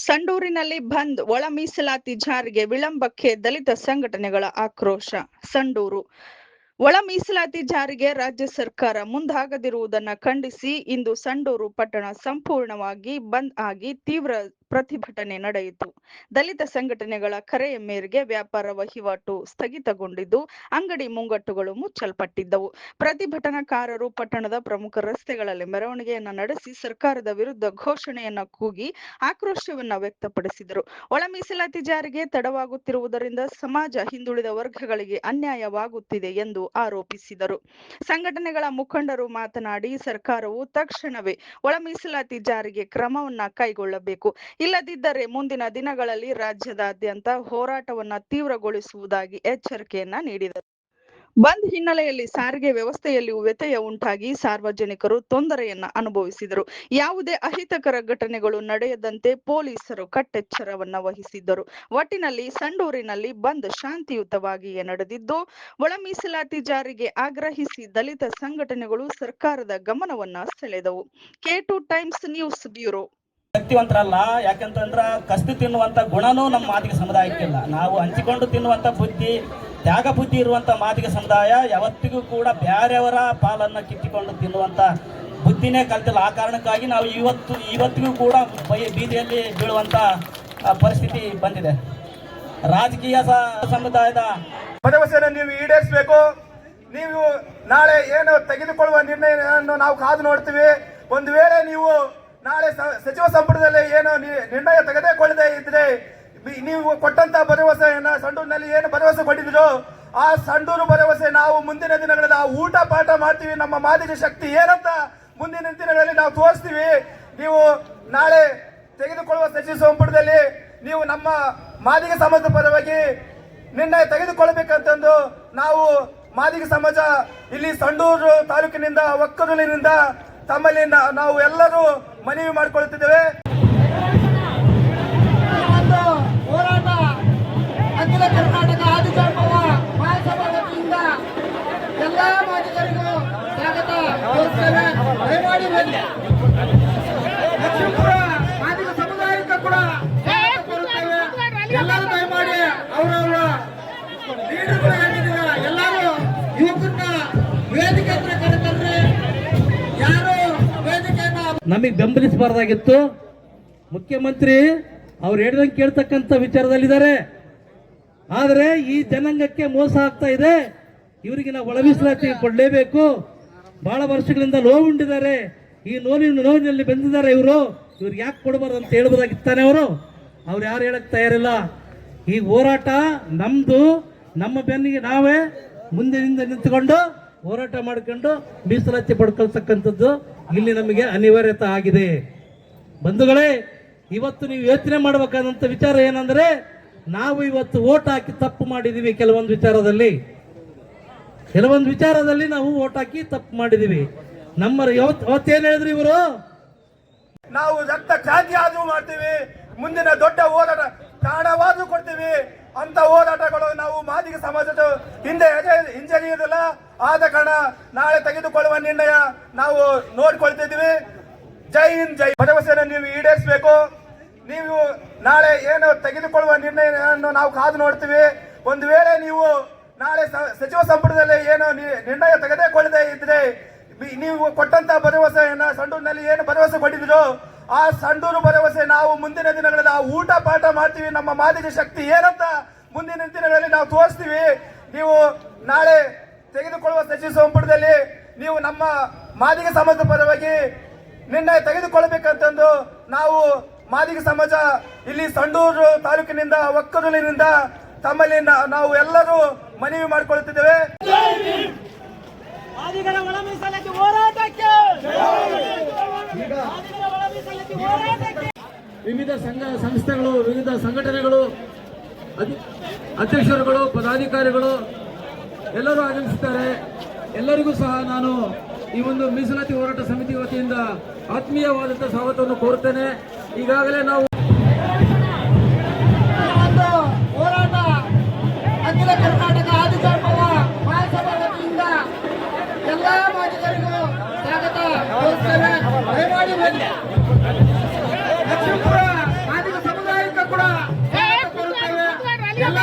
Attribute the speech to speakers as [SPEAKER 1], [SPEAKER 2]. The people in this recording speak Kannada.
[SPEAKER 1] ಸಂಡೂರಿನಲ್ಲಿ ಬಂದ್, ಒಳ ಮೀಸಲಾತಿ ಜಾರಿಗೆ ವಿಳಂಬಕ್ಕೆ ದಲಿತ ಸಂಘಟನೆಗಳ ಆಕ್ರೋಶ. ಸಂಡೂರು: ಒಳ ಮೀಸಲಾತಿ ಜಾರಿಗೆ ರಾಜ್ಯ ಸರ್ಕಾರ ಮುಂದಾಗದಿರುವುದನ್ನು ಖಂಡಿಸಿ ಇಂದು ಸಂಡೂರು ಪಟ್ಟಣ ಸಂಪೂರ್ಣವಾಗಿ ಬಂದ್ ಆಗಿ ತೀವ್ರ ಪ್ರತಿಭಟನೆ ನಡೆಯಿತು. ದಲಿತ ಸಂಘಟನೆಗಳ ಕರೆಯ ಮೇರೆಗೆ ವ್ಯಾಪಾರ ವಹಿವಾಟು ಸ್ಥಗಿತಗೊಂಡಿದ್ದು, ಅಂಗಡಿ ಮುಂಗಟ್ಟುಗಳು ಮುಚ್ಚಲ್ಪಟ್ಟಿದ್ದವು. ಪ್ರತಿಭಟನಾಕಾರರು ಪಟ್ಟಣದ ಪ್ರಮುಖ ರಸ್ತೆಗಳಲ್ಲಿ ಮೆರವಣಿಗೆಯನ್ನ ನಡೆಸಿ ಸರ್ಕಾರದ ವಿರುದ್ಧ ಘೋಷಣೆಯನ್ನ ಕೂಗಿ ಆಕ್ರೋಶವನ್ನ ವ್ಯಕ್ತಪಡಿಸಿದರು. ಒಳ ಮೀಸಲಾತಿ ಜಾರಿಗೆ ತಡವಾಗುತ್ತಿರುವುದರಿಂದ ಸಮಾಜ ಹಿಂದುಳಿದ ವರ್ಗಗಳಿಗೆ ಅನ್ಯಾಯವಾಗುತ್ತಿದೆ ಎಂದು ಆರೋಪಿಸಿದರು. ಸಂಘಟನೆಗಳ ಮುಖಂಡರು ಮಾತನಾಡಿ, ಸರ್ಕಾರವು ತಕ್ಷಣವೇ ಒಳ ಮೀಸಲಾತಿ ಜಾರಿಗೆ ಕ್ರಮವನ್ನ ಕೈಗೊಳ್ಳಬೇಕು, ಇಲ್ಲದಿದ್ದರೆ ಮುಂದಿನ ದಿನಗಳಲ್ಲಿ ರಾಜ್ಯದಾದ್ಯಂತ ಹೋರಾಟವನ್ನ ತೀವ್ರಗೊಳಿಸುವುದಾಗಿ ಎಚ್ಚರಿಕೆಯನ್ನ ನೀಡಿದರು. ಬಂದ್ ಹಿನ್ನೆಲೆಯಲ್ಲಿ ಸಾರಿಗೆ ವ್ಯವಸ್ಥೆಯಲ್ಲಿಯೂ ವ್ಯತ್ಯಯ ಉಂಟಾಗಿ ಸಾರ್ವಜನಿಕರು ತೊಂದರೆಯನ್ನ ಅನುಭವಿಸಿದರು. ಯಾವುದೇ ಅಹಿತಕರ ಘಟನೆಗಳು ನಡೆಯದಂತೆ ಪೊಲೀಸರು ಕಟ್ಟೆಚ್ಚರವನ್ನ ವಹಿಸಿದ್ದರು. ಒಟ್ಟಿನಲ್ಲಿ ಸಂಡೂರಿನಲ್ಲಿ ಬಂದ್ ಶಾಂತಿಯುತವಾಗಿಯೇ ನಡೆದಿದ್ದು, ಒಳ ಮೀಸಲಾತಿ ಜಾರಿಗೆ ಆಗ್ರಹಿಸಿ ದಲಿತ ಸಂಘಟನೆಗಳು ಸರ್ಕಾರದ ಗಮನವನ್ನ ಸೆಳೆದವು. K2 times news bureau.
[SPEAKER 2] ಶಕ್ತಿವಂತರಲ್ಲ, ಯಾಕಂತಂದ್ರ ಕಸ್ತು ತಿನ್ನುವಂತ ಗುಣನೂ ನಮ್ಮ ಮಾದಿಗ ಸಮುದಾಯಕ್ಕಿಲ್ಲ. ನಾವು ಹಂಚಿಕೊಂಡು ತಿನ್ನುವಂತ ಬುದ್ಧಿ, ತ್ಯಾಗ ಬುದ್ಧಿ ಇರುವಂತ ಮಾದಿಗ ಸಮುದಾಯ ಯಾವತ್ತಿಗೂ ಕೂಡ ಬ್ಯಾರೆಯವರ ಪಾಲನ್ನ ಕಿತ್ತಿಕೊಂಡು ತಿನ್ನುವಂತ ಬುದ್ಧಿನೇ ಕಲ್ತಿಲ್ಲ. ಆ ಕಾರಣಕ್ಕಾಗಿ ನಾವು ಇವತ್ತಿಗೂ ಕೂಡ ಬೀದಿಯಲ್ಲಿ ಬೀಳುವಂತ ಪರಿಸ್ಥಿತಿ ಬಂದಿದೆ. ರಾಜಕೀಯ ಸಮುದಾಯದ
[SPEAKER 3] ಭರವಸೆಯನ್ನು ನೀವು ಈಡೇರಿಸಬೇಕು. ನೀವು ನಾಳೆ ಏನು ತೆಗೆದುಕೊಳ್ಳುವ ನಿರ್ಣಯವನ್ನು ನಾವು ಕಾದು ನೋಡ್ತೀವಿ. ಒಂದು ವೇಳೆ ನೀವು ನಾಳೆ ಸಚಿವ ಸಂಪುಟದಲ್ಲಿ ಏನು ನಿರ್ಣಯ ತೆಗೆದುಕೊಳ್ಳದೆ ಇದ್ರೆ, ನೀವು ಕೊಟ್ಟಂತ ಭರವಸೆಯನ್ನ ಸಂಡೂರಿನಲ್ಲಿ ಏನು ಭರವಸೆ ಕೊಟ್ಟಿದ್ರು, ಆ ಸಂಡೂರು ಭರವಸೆ ನಾವು ಮುಂದಿನ ದಿನಗಳಲ್ಲಿ ಆ ಊಟ ಪಾಠ ಮಾಡ್ತೀವಿ. ನಮ್ಮ ಮಾದಿಗ ಶಕ್ತಿ ಏನಂತ ಮುಂದಿನ ದಿನಗಳಲ್ಲಿ ನಾವು ತೋರಿಸ್ತೀವಿ. ನೀವು ನಾಳೆ ತೆಗೆದುಕೊಳ್ಳುವ ಸಚಿವ ಸಂಪುಟದಲ್ಲಿ ನೀವು ನಮ್ಮ ಮಾದಿಗ ಸಮಾಜದ ಪರವಾಗಿ ನಿರ್ಣಯ ತೆಗೆದುಕೊಳ್ಳಬೇಕಂತಂದು ನಾವು ಮಾದಿಗ ಸಮಾಜ ಇಲ್ಲಿ ಸಂಡೂರು ತಾಲೂಕಿನಿಂದ, ಒಕ್ಕರೂರಿನಿಂದ ತಮ್ಮಲ್ಲಿ ನಾವು ಎಲ್ಲರೂ ಮನವಿ ಮಾಡಿಕೊಳ್ಳುತ್ತಿದ್ದೇವೆ.
[SPEAKER 4] ಹೋರಾಟ ಅಖಿಲ ಕರ್ನಾಟಕ ಆದಿಜಾಂಬವ ಮಹಾಸಭಾ ವತಿಯಿಂದ ಎಲ್ಲ ಮಾದಿಗರಿಗೂ ಸ್ವಾಗತ ಕೋರುತ್ತೇವೆ. ದಯಮಾಡಿ ಲಕ್ಷ್ಮೀಪುರ ಮಾದಿಗ ಸಮುದಾಯಕ್ಕೆ ಕೂಡ ಸ್ವಾಗತ ಕೋರುತ್ತೇವೆ. ಎಲ್ಲರೂ ದಯಮಾಡಿ ಅವರವರ ಲೀಡರ್ಗಳು ಏನಿದ್ದೀರ ಎಲ್ಲರೂ ಯುವಕರನ್ನ ವೇದಿಕೆ ಹತ್ರ ಕರೆತರ್ರಿ. ಯಾರು ವೇದಿಕೆಯನ್ನ
[SPEAKER 5] ನಮಗೆ ಬೆಂಬಲಿಸಬಾರ್ದಾಗಿತ್ತು. ಮುಖ್ಯಮಂತ್ರಿ ಅವ್ರು ಹೇಳಿದಂಗೆ ಕೇಳ್ತಕ್ಕಂಥ ವಿಚಾರದಲ್ಲಿದ್ದಾರೆ. ಆದರೆ ಈ ಜನಾಂಗಕ್ಕೆ ಮೋಸ ಆಗ್ತಾ ಇದೆ. ಇವರಿಗೆ ನಾವು ಒಳ ಮೀಸಲಾತಿ ಕೊಡಲೇಬೇಕು. ಬಹಳ ವರ್ಷಗಳಿಂದ ನೋವುಂಡಿದ್ದಾರೆ. ಈ ನೋವಿನಲ್ಲಿ ಬೆಂದಿದ್ದಾರೆ. ಇವ್ರಿಗೆ ಯಾಕೆ ಕೊಡಬಾರ್ದು ಅಂತ ಹೇಳ್ಬೋದಾಗಿತ್ತಾನೆ. ಅವ್ರು ಯಾರು ಹೇಳಕ್ ತಯಾರಿಲ್ಲ. ಈ ಹೋರಾಟ ನಮ್ದು, ನಮ್ಮ ಬೆನ್ನಿಗೆ ನಾವೇ ಮುಂದಿನಿಂದ ನಿಂತುಕೊಂಡು ಹೋರಾಟ ಮಾಡ್ಕೊಂಡು ಮೀಸಲಾತಿ ಪಡ್ಕೊಳ್ತಕ್ಕಂಥದ್ದು ಇಲ್ಲಿ ನಮಗೆ ಅನಿವಾರ್ಯತೆ ಆಗಿದೆ. ಬಂಧುಗಳೇ, ಇವತ್ತು ನೀವು ಯೋಚನೆ ಮಾಡಬೇಕಾದಂಥ ವಿಚಾರ ಏನಂದ್ರೆ, ನಾವು ಇವತ್ತು ಓಟ್ ಹಾಕಿ ತಪ್ಪು ಮಾಡಿದೀವಿ. ಕೆಲವೊಂದು ವಿಚಾರದಲ್ಲಿ ನಾವು ಓಟ್ ಹಾಕಿ ತಪ್ಪು ಮಾಡಿದೀವಿ. ಅವತ್ತೇನು ಹೇಳಿದ್ರು ಇವರು,
[SPEAKER 3] ನಾವು ರಕ್ತ ಕ್ರಾಂತಿ ಆದ್ರೂ ಮಾಡ್ತೀವಿ, ಮುಂದಿನ ದೊಡ್ಡ ಹೋರಾಟ ಕಾರಣವಾದ್ರೂ ಕೊಡ್ತೀವಿ ಅಂತ ಹೋರಾಟಗಳು ನಾವು ಮಾದಿಗ ಸಮಾಜದ ಹಿಂಜರಿಯುವುದಿಲ್ಲ. ಆದ ಕಾರಣ ನಾಳೆ ತೆಗೆದುಕೊಳ್ಳುವ ನಿರ್ಣಯ ನಾವು ನೋಡ್ಕೊಳ್ತಿದ್ದೀವಿ. ಜೈ ಹಿಂದ್, ಜೈ. ಭರವಸೆಯನ್ನು ನೀವು ಈಡೇರಿಸಬೇಕು. ನೀವು ನಾಳೆ ಏನು ತೆಗೆದುಕೊಳ್ಳುವ ನಿರ್ಣಯವನ್ನು ನಾವು ಕಾದು ನೋಡ್ತೀವಿ. ಒಂದು ವೇಳೆ ನೀವು ನಾಳೆ ಸಚಿವ ಸಂಪುಟದಲ್ಲಿ ಏನು ನಿರ್ಣಯ ತೆಗೆದುಕೊಳ್ಳದೆ ಇದ್ರೆ, ನೀವು ಕೊಟ್ಟಂತ ಭರವಸೆಯನ್ನ ಸಂಡೂರಿನಲ್ಲಿ ಏನು ಭರವಸೆ ಕೊಟ್ಟಿದ್ರು, ಆ ಸಂಡೂರು ಭರವಸೆ ನಾವು ಮುಂದಿನ ದಿನಗಳಲ್ಲಿ ಆ ಊಟ ಪಾಠ ಮಾಡ್ತೀವಿ. ನಮ್ಮ ಮಾದಿಗ ಶಕ್ತಿ ಏನಂತ ಮುಂದಿನ ದಿನಗಳಲ್ಲಿ ನಾವು ತೋರಿಸ್ತೀವಿ. ನೀವು ನಾಳೆ ತೆಗೆದುಕೊಳ್ಳುವ ಸಚಿವ ಸಂಪುಟದಲ್ಲಿ ನೀವು ನಮ್ಮ ಮಾದಿಗ ಸಮಾಜದ ಪರವಾಗಿ ನಿರ್ಣಯ ತೆಗೆದುಕೊಳ್ಳಬೇಕಂತಂದು ನಾವು ಮಾದಿಗ ಸಮಾಜ ಇಲ್ಲಿ ಸಂಡೂರು ತಾಲೂಕಿನಿಂದ, ಒಕ್ಕರೂರಿನಿಂದ ತಮ್ಮಲ್ಲಿ ನಾವು ಎಲ್ಲರೂ ಮನವಿ ಮಾಡಿಕೊಳ್ಳುತ್ತಿದ್ದೇವೆ.
[SPEAKER 5] ವಿವಿಧ ಸಂಘ ಸಂಸ್ಥೆಗಳು, ವಿವಿಧ ಸಂಘಟನೆಗಳು, ಅಧ್ಯಕ್ಷರುಗಳು, ಪದಾಧಿಕಾರಿಗಳು ಎಲ್ಲರೂ ಆಗಮಿಸುತ್ತಾರೆ. ಎಲ್ಲರಿಗೂ ಸಹ ನಾನು ಈ ಒಂದು ಮೀಸಲಾತಿ ಹೋರಾಟ ಸಮಿತಿ ವತಿಯಿಂದ ಆತ್ಮೀಯವಾದಂಥ ಸ್ವಾಗತವನ್ನು ಕೋರುತ್ತೇನೆ. ಈಗಾಗಲೇ ನಾವು
[SPEAKER 4] ಹೋರಾಟ ಅಖಿಲ ಕರ್ನಾಟಕ ಆದಿಜಾಂಬವ ಮಹಾಸಭಾ ವತಿಯಿಂದ ಎಲ್ಲ ಮಾದಿಗರಿಗೂ ಸ್ವಾಗತ ಕೋರುತ್ತೇವೆ. ದಯಮಾಡಿ ಲಕ್ಷ್ಮೀಪುರ ಮಾದಿಗ ಎಲ್ಲ